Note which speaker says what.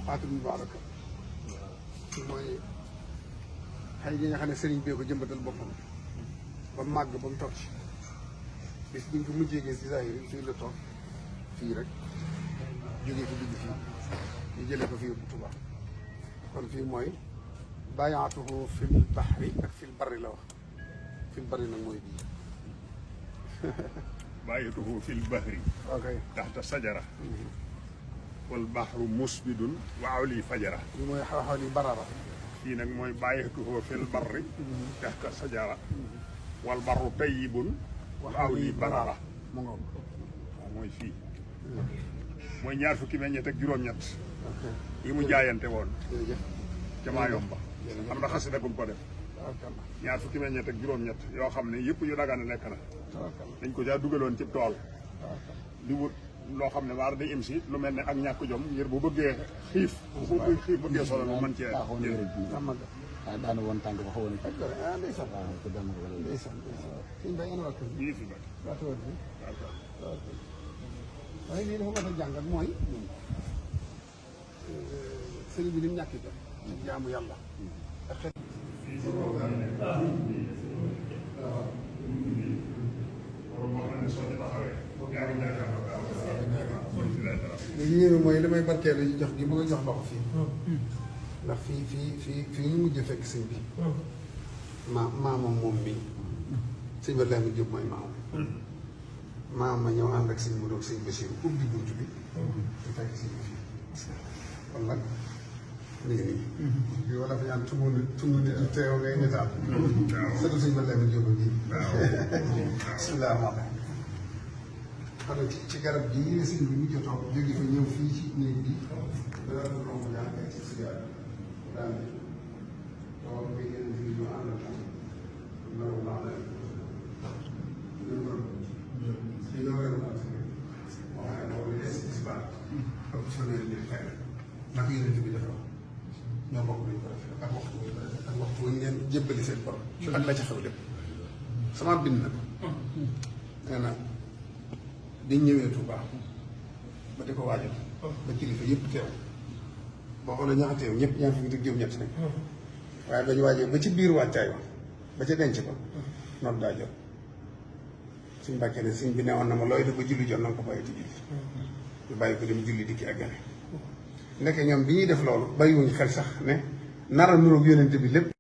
Speaker 1: Fatou Mubaraka mooy xëy gi nga xam ne sëriñ bee ko jëmbatal boppam ba màgg ba mu toog ci bis biñ ko mujjee gis ci zahir fii la toog fii rek jógee fi dugg fii ñu jëlee ko fii yóbbu Tuubaa kon fii mooy bayaatuhu fil bahri ak fil barri la wax fil barri nag mooy bii
Speaker 2: bayaatuhu fil bahri
Speaker 1: ok
Speaker 2: taxta sajara wal bahru musbidun wa awli fajara
Speaker 1: li mooy xawxawli barara
Speaker 2: fii nag mooy bayaatuhu fil barri taxta sajara wal barru tayyibun wa awli barara
Speaker 1: mu ngoog
Speaker 2: waaw mooy fii mooy ñaar fukki meññeet ak juróom-ñett yi mu jaayante woon
Speaker 1: jërëjëf
Speaker 2: ca Maayomba am na xasida gum ko def
Speaker 1: tabarkalla
Speaker 2: ñaar fukki meññeet ak juróom-ñett yoo xam ne yëpp yu dagaan lekk na
Speaker 1: tabarkalla
Speaker 2: dañ ko jaa dugaloon ci tool
Speaker 1: tabarkalla
Speaker 2: di wut loo xam ne waar day im si lu mel ne ak ñàkk jom ngir bu bëggee xiif bu xiif bëggee solo lu mën cee jël
Speaker 1: Amaga
Speaker 3: waaw daanu woon tànk ba xawoon
Speaker 1: ak gore ah ndeysaan
Speaker 3: waaw te dem ko wala
Speaker 1: ndeysaan suñ bay ana wakk
Speaker 2: bii fi ba
Speaker 1: waatuwat bi waaye lii dafa mat a jàngat mooy sëriñ bi ni mu ñàkk jot jaamu yàlla ak xet li yéeme mooy li may barkeelu yi jox gi bëgg a jox loxo fii ndax fii ñu mujj fekk sëñ bi maamam moom mii sëñ ba Lamin Jóob mooy maam ma ñëw ànd ak sëñ mu doog sëñ Basiir ubbi bunt bi di fekk sëñ bi fii kon nag lii nii bi wala fi ñaan tungu nit du teew ngay nitaal sëtu sëñ ba Lamin Jóob bi bismillah rahmaan xam ne ci garab gii sëñ bi mujj toog jóge fa ñëw fii ci néeg bi dara du romb ñaan ak ci sigaar daan bi toog bi ngeen fi ñu àndal tam loolu baax na ci ñoo gën a baax waaye loolu des isbaat ak fanweer bi xëy na nag yonent bi dafa ñoo bokk nañ ko defee ak waxtu bi ak waxtu wañ leen jébbali seen borom ak la ca xew lépp sama bind na ko nee na biñ ñëwee Tuubaa ba di ko waajal ba kilifa yëpp teew boo xoolee ñaxa teew ñëpp ñaar fukki ak juróom-ñett nañ waaye bañu waajee ba ci biir wàccaay wa ba ca denc ko noonu daa jot suñ mbàkkee ne suñ bi ne woon na ma looy def ba julli jot na nga ko bàyyi ci julli ñu bàyyi ko dem julli dikki àggale ndeke ñoom bi ñuy def loolu bàyyiwuñ xel sax ne nara nuroog yónente bi lépp